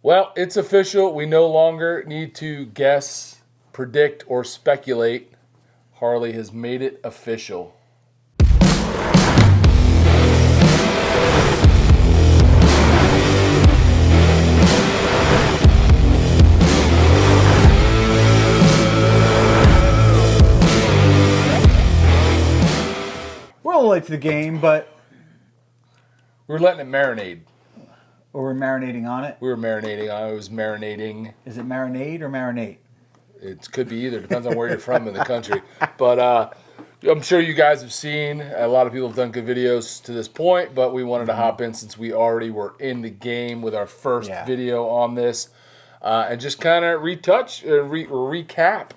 Well, it's official. We no longer need to guess, predict, or speculate. Harley has made it official. We're a little late to the game, but We're letting it marinate. we're marinating on it. We were marinating. I was marinating. Is it marinade or marinate? It could be either. Depends on where you're from in the country. But I'm sure you guys have seen. A lot of people have done good videos to this point, but we wanted to hop in since we already were in the game with our first video on this, and just kind of recap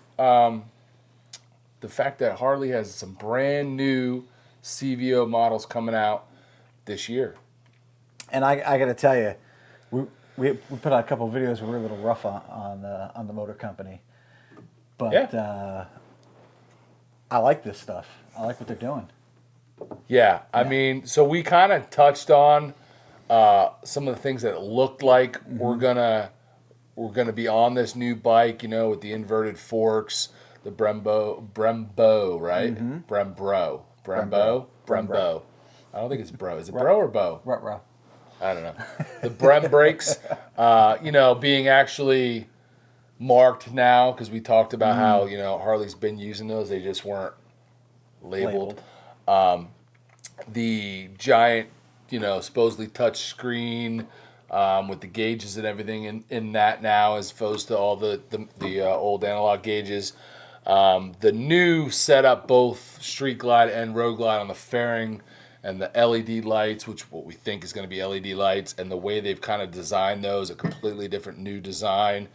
the fact that Harley has some brand new CVO models coming out this year. And I got to tell you, we put out a couple of videos where we were a little rough on the motor company, but I like this stuff. I like what they're doing. Yeah, I mean, so we kind of touched on some of the things that it looked like we're gonna be on this new bike. You know, with the inverted forks, the Brembo, right? Brembo. I don't think it's bro. Is it bro or bow? Ruh-roh. I don't know. The Brem brakes, being actually marked now, because we talked about how, Harley's been using those. They just weren't labeled. The giant, supposedly touch screen with the gauges and everything in that now, as opposed to all the old analog gauges. The new setup, both Street Glide and Road Glide on the fairing, and the LED lights, which what we think is going to be LED lights, and the way they've kind of designed those, a completely different new design.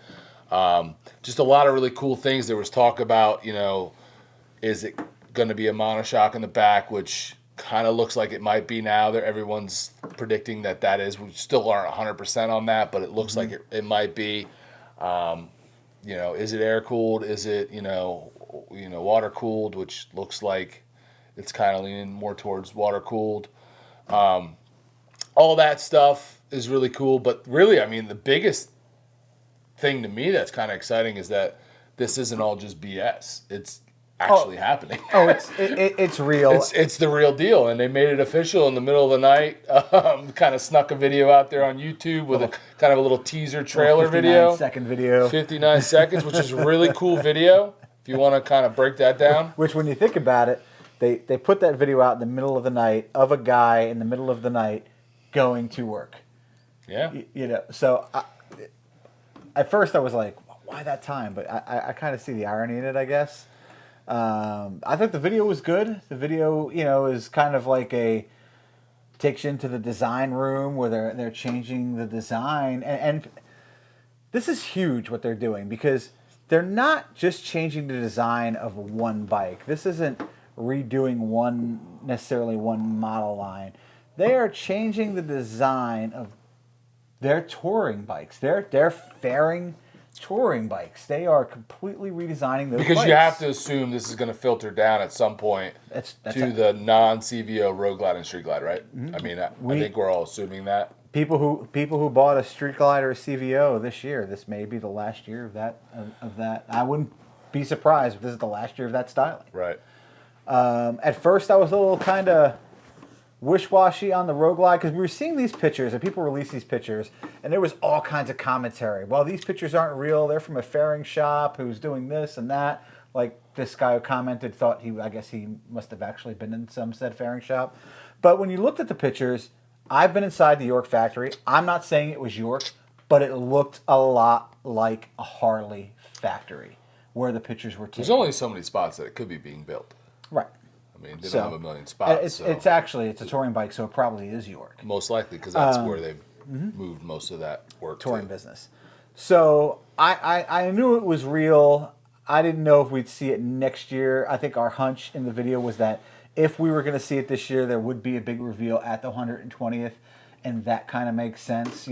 Just a lot of really cool things. There was talk about, is it going to be a monoshock in the back, which kind of looks like it might be now. Everyone's predicting that is. We still aren't 100% on that, but it looks like it might be. Is it air-cooled? Is it, water-cooled, which looks like it's kind of leaning more towards water-cooled. All that stuff is really cool. But really, I mean, the biggest thing to me that's kind of exciting is that this isn't all just BS. It's actually happening. It's real. It's the real deal. And they made it official in the middle of the night. Kind of snuck a video out there on YouTube with a kind of a little teaser trailer video. 59-second video. 59 seconds, which is a really cool video. If you want to kind of break that down. Which, when you think about it, they put that video out in the middle of the night of a guy in the middle of the night going to work. Yeah. So at first I was like, why that time? But I kind of see the irony in it, I guess. I think the video was good. The video, is kind of like takes you into the design room where they're changing the design. And this is huge what they're doing, because they're not just changing the design of one bike. This isn't redoing necessarily one model line. They are changing the design of their touring bikes. They're fairing touring bikes. They are completely redesigning those because bikes. You have to assume this is going to filter down at some point to the non-CVO Road Glide and Street Glide, right? Mm-hmm. I mean, I think we're all assuming that. People who bought a Street Glide or a CVO this year, this may be the last year of that. I wouldn't be surprised if this is the last year of that styling. Right. At first, I was a little kind of wish-washy on the Road Glide, because we were seeing these pictures, and people release these pictures, and there was all kinds of commentary. Well, these pictures aren't real. They're from a fairing shop who's doing this and that. Like this guy who commented I guess he must have actually been in some said fairing shop. But when you looked at the pictures, I've been inside the York factory. I'm not saying it was York, but it looked a lot like a Harley factory where the pictures were taken. There's only so many spots that it could be being built. Right. I mean, they don't have a million spots. It's a touring bike, so it probably is York. Most likely, because that's where they've moved most of that work touring business. So I knew it was real. I didn't know if we'd see it next year. I think our hunch in the video was that if we were going to see it this year, there would be a big reveal at the 120th, and that kind of makes sense.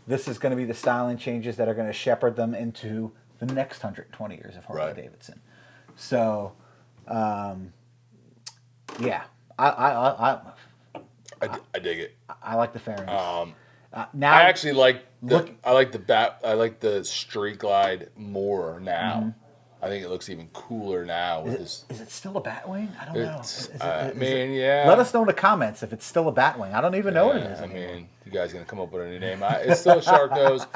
This is going to be the styling changes that are going to shepherd them into the next 120 years of Harley Davidson. So, yeah, I dig it. I like the fairings. Now I actually like the Street Glide more now. Mm-hmm. I think it looks even cooler now with this. Is it still a Batwing? I don't know. Yeah. Let us know in the comments if it's still a Batwing. I don't even know what it is anymore. I mean, you guys gonna come up with a new name? It's still a shark nose.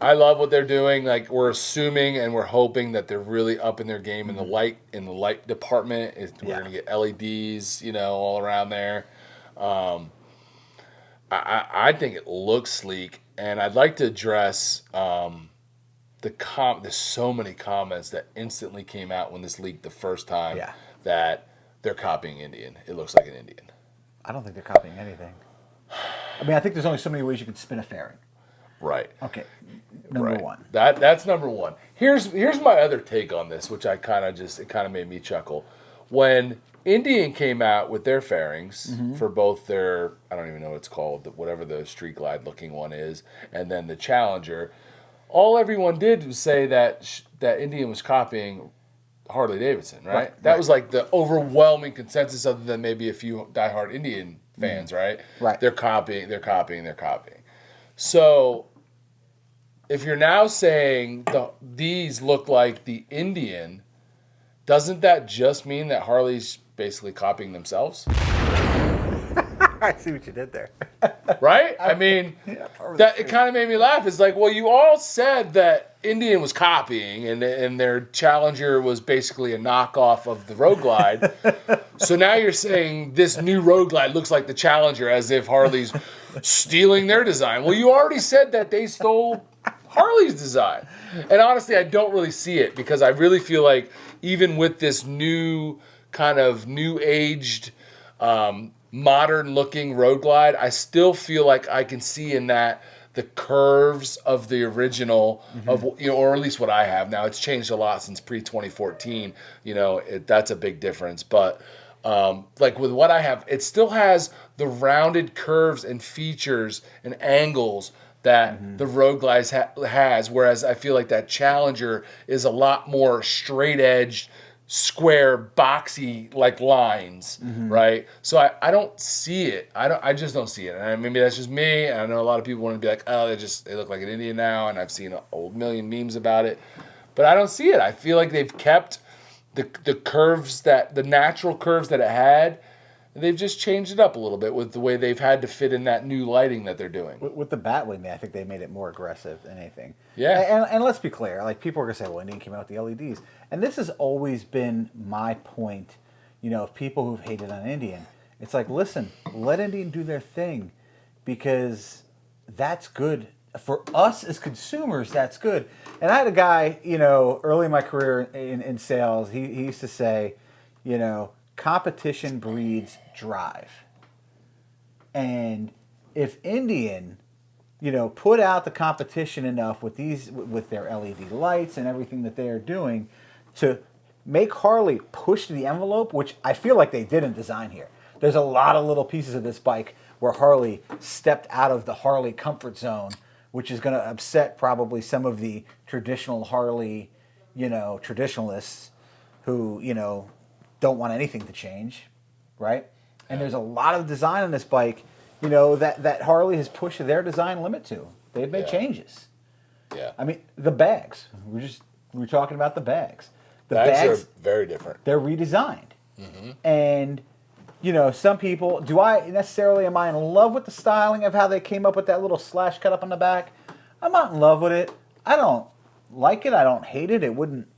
I love what they're doing. Like, we're assuming and we're hoping that they're really up in their game in the light department. We're gonna get LEDs, all around there. I think it looks sleek, and I'd like to address there's so many comments that instantly came out when this leaked the first time that they're copying Indian. It looks like an Indian. I don't think they're copying anything. I mean, I think there's only so many ways you can spin a fairing. Right. Okay. Number one. That's number one. Here's my other take on this, which it kind of made me chuckle. When Indian came out with their fairings for both their, I don't even know what it's called, whatever the Street Glide looking one is, and then the Challenger, all everyone did was say that Indian was copying Harley Davidson, right? That was like the overwhelming consensus, other than maybe a few diehard Indian fans, right? Right. They're copying. So if you're now saying these look like the Indian, doesn't that just mean that Harley's basically copying themselves? I see what you did there. Right? I mean, it kind of made me laugh. It's like, well, you all said that Indian was copying and their Challenger was basically a knockoff of the Road Glide. So now you're saying this new Road Glide looks like the Challenger, as if Harley's stealing their design. Well, you already said that they stole Harley's design. And honestly, I don't really see it, because I really feel like even with this new kind of new-aged, modern-looking Road Glide, I still feel like I can see in that the curves of the original, or at least what I have now. It's changed a lot since pre-2014. That's a big difference. But like with what I have, it still has the rounded curves and features and angles that the Road Glide has, whereas I feel like that Challenger is a lot more straight-edged, square, boxy like lines, right? So I don't see it. I just don't see it. And maybe that's just me. I know a lot of people want to be like, oh, they look like an Indian now, and I've seen a million memes about it, but I don't see it. I feel like they've kept the curves, the natural curves that it had. They've just changed it up a little bit with the way they've had to fit in that new lighting that they're doing. With the Batwing, I think they made it more aggressive than anything. Yeah. And let's be clear. Like, people are going to say, well, Indian came out with the LEDs. And this has always been my point, of people who've hated on Indian. It's like, listen, let Indian do their thing, because that's good. For us as consumers, that's good. And I had a guy, early in my career in sales, he used to say, competition breeds drive. And if Indian, put out the competition enough with their LED lights and everything that they are doing to make Harley push the envelope, which I feel like they did in design here. There's a lot of little pieces of this bike where Harley stepped out of the Harley comfort zone, which is going to upset probably some of the traditional Harley, traditionalists who, don't want anything to change, right? And there's a lot of design on this bike, that Harley has pushed their design limit to. They've made changes. Yeah. I mean, the bags. We're talking about the bags. The bags are very different. They're redesigned. And, some people, am I in love with the styling of how they came up with that little slash cut up on the back? I'm not in love with it. I don't like it. I don't hate it. I wouldn't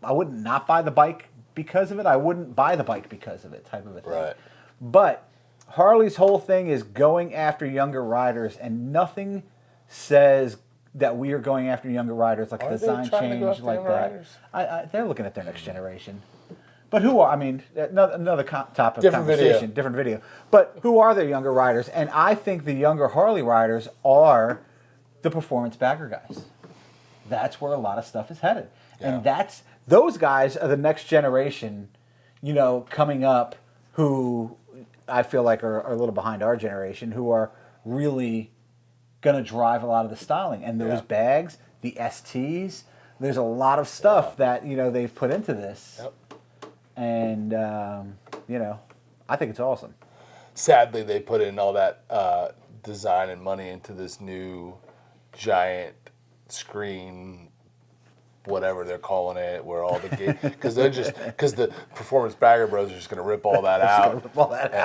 not buy the bike because of it. I wouldn't buy the bike because of it, type of a thing. Right. But Harley's whole thing is going after younger riders, and nothing says that we are going after younger riders like a design change like that. They're looking at their next generation. But who are? I mean, another topic of conversation, different video. But who are their younger riders? And I think the younger Harley riders are the performance bagger guys. That's where a lot of stuff is headed, and those guys are the next generation, coming up, who I feel like are a little behind our generation, who are really going to drive a lot of the styling. And those bags, the STs, there's a lot of stuff that, they've put into this. Yep. And, I think it's awesome. Sadly, they put in all that design and money into this new giant screen, whatever they're calling it, where all the because the Performance Bagger Bros are just going to rip all that out,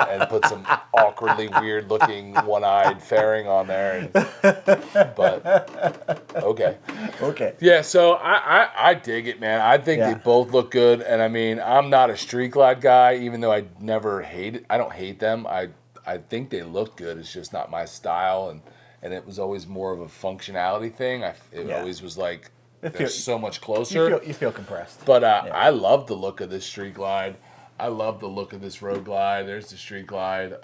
and put some awkwardly weird looking one-eyed fairing on there. But okay. Yeah, so I dig it, man. I think they both look good, and I mean, I'm not a Street Glide guy, even though I never hate it. I don't hate them. I think they look good. It's just not my style, and it was always more of a functionality thing. It always was like, they're so much closer. You feel compressed. But I love the look of this Street Glide. I love the look of this Road Glide. There's the Street Glide.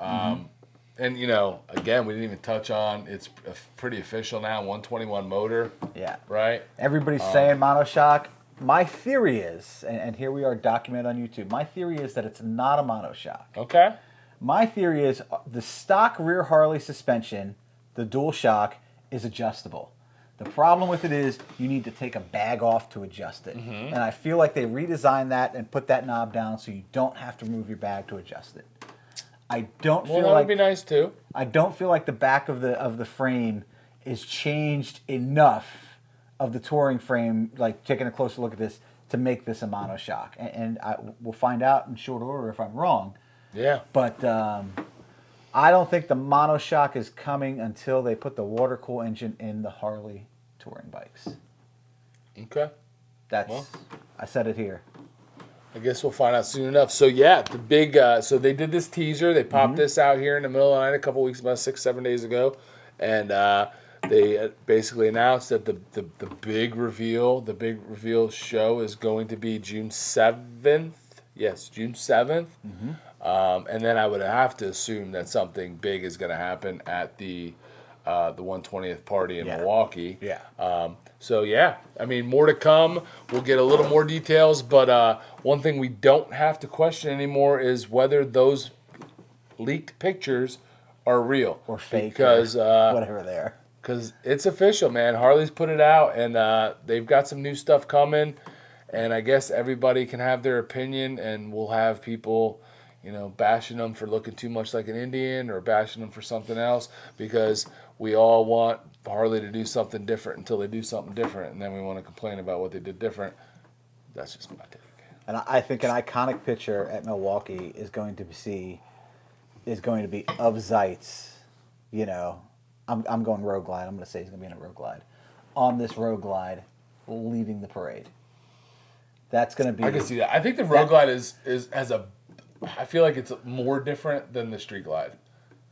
And, you know, again, we didn't even touch on, it's pretty official now, 121 motor. Yeah. Right? Everybody's saying monoshock. My theory is, and here we are documented on YouTube, my theory is that it's not a monoshock. Okay. My theory is the stock rear Harley suspension, the dual shock, is adjustable. The problem with it is you need to take a bag off to adjust it. And I feel like they redesigned that and put that knob down so you don't have to remove your bag to adjust it. I don't feel that like would be nice too. I don't feel like the back of the frame is changed enough of the touring frame, like taking a closer look at this, to make this a monoshock. And we'll find out in short order if I'm wrong. Yeah. But I don't think the monoshock is coming until they put the water cool engine in the Harley touring bikes. Okay. I said it here. I guess we'll find out soon enough. So yeah, the big so they did this teaser. They popped this out here in the middle of the night a couple weeks, about 6-7 days ago, and they basically announced that the big reveal show is going to be June 7th. Yes, June 7th. And then I would have to assume that something big is going to happen at the 120th party in Milwaukee. Yeah. So yeah, I mean, more to come. We'll get a little more details, but one thing we don't have to question anymore is whether those leaked pictures are real Or fake, because whatever they are. Because it's official, man. Harley's put it out, and they've got some new stuff coming. And I guess everybody can have their opinion, and we'll have people, you know, bashing them for looking too much like an Indian or bashing them for something else, because we all want Harley to do something different until they do something different, and then we want to complain about what they did different. That's just my take. And I think an iconic picture at Milwaukee is going to be of Zeitz. You know, I'm going Road Glide. I'm going to say he's going to be in a Road Glide. On this Road Glide, leading the parade. That's going to be. I can see that. I think the Road Glide I feel like it's more different than the Street Glide.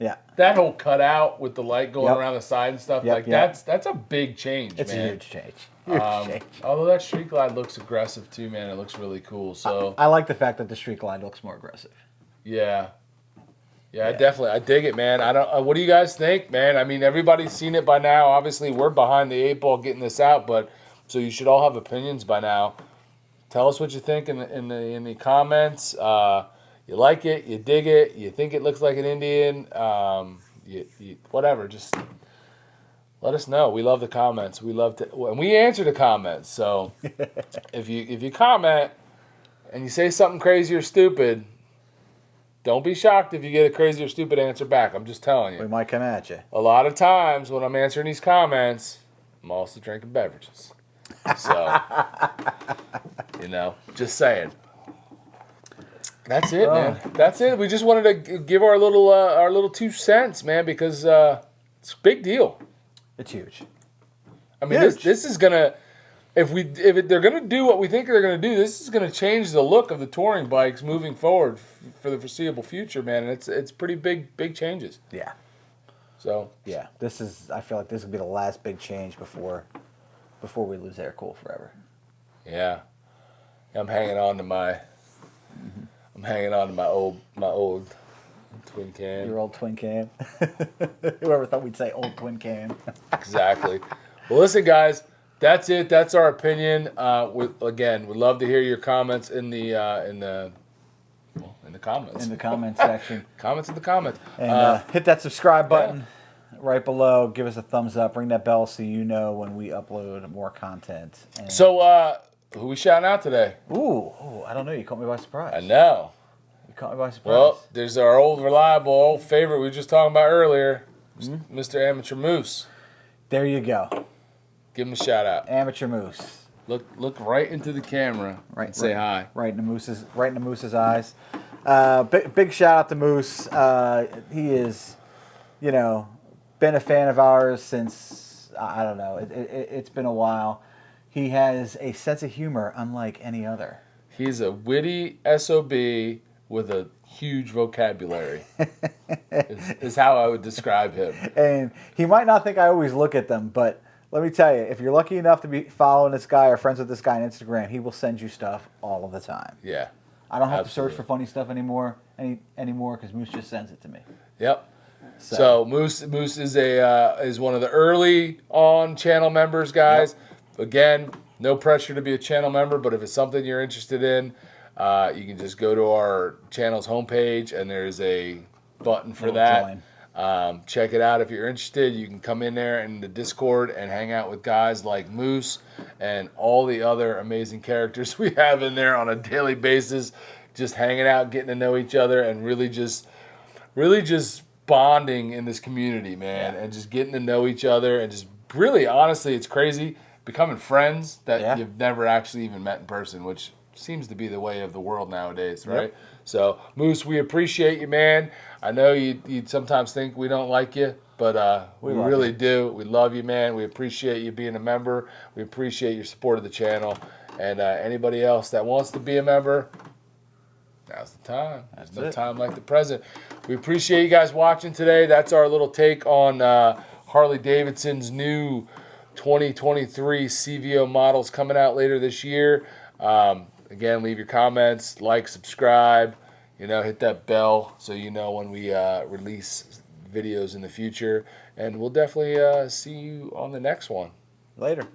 Yeah. That whole cutout with the light going around the side and stuff, that's a big change, it's man. a huge change. Huge change. Although that Street Glide looks aggressive too, man. It looks really cool. So I like the fact that the Street Glide looks more aggressive. Yeah, I dig it, man. I don't. What do you guys think, man? I mean, everybody's seen it by now. Obviously, we're behind the 8 ball getting this out, but so you should all have opinions by now. Tell us what you think in the comments. You like it? You dig it? You think it looks like an Indian? Whatever. Just let us know. We love the comments. We love to, and we answer the comments. So if you comment and you say something crazy or stupid, don't be shocked if you get a crazy or stupid answer back. I'm just telling you. We might come at you. A lot of times when I'm answering these comments, I'm also drinking beverages. So, you know, just saying. That's it, man. That's it. We just wanted to give our little 2 cents, man, because it's a big deal. It's huge. I mean, this is gonna if they're gonna do what we think they're gonna do, this is gonna change the look of the touring bikes moving forward for the foreseeable future, man. And it's pretty big changes. Yeah. So yeah, I feel like this will be the last big change before we lose air cool forever. Yeah. I'm hanging on to my old twin cam. Your old twin cam. Whoever thought we'd say old twin cam. Exactly. Well, listen, guys, that's it. That's our opinion. We'd love to hear your comments in the comments. In the comments section. Comments in the comments. And hit that subscribe button right below. Give us a thumbs up. Ring that bell so you know when we upload more content. And so, who we shouting out today? Ooh, I don't know. You caught me by surprise. I know. You caught me by surprise. Well, there's our old reliable, old favorite we were just talking about earlier, Mr. Amateur Moose. There you go. Give him a shout out. Amateur Moose. Look right into the camera and say hi. Right in the Moose's eyes. Big shout out to Moose. He is, been a fan of ours since, I don't know, it's been a while. He has a sense of humor unlike any other. He's a witty SOB with a huge vocabulary, is how I would describe him. And he might not think I always look at them, but let me tell you, if you're lucky enough to be following this guy or friends with this guy on Instagram, he will send you stuff all of the time. Yeah. I don't have to search for funny stuff anymore because Moose just sends it to me. Yep. So Moose is one of the early on channel members, guys. Yep. Again, no pressure to be a channel member, but if it's something you're interested in, you can just go to our channel's homepage and there's a button for that. Check it out if you're interested. You can come in there in the Discord and hang out with guys like Moose and all the other amazing characters we have in there on a daily basis, just hanging out, getting to know each other, and really just bonding in this community, man, and just getting to know each other, and just really, honestly, it's crazy, becoming friends that you've never actually even met in person, which seems to be the way of the world nowadays, right? Yep. So, Moose, we appreciate you, man. I know you'd sometimes think we don't like you, but we really do. We love you, man. We appreciate you being a member. We appreciate your support of the channel. And anybody else that wants to be a member, now's the time. There's no time like the present. We appreciate you guys watching today. That's our little take on Harley Davidson's new 2023 CVO models coming out later this year. Again, leave your comments, like, subscribe, hit that bell so you know when we release videos in the future. And we'll definitely see you on the next one. Later.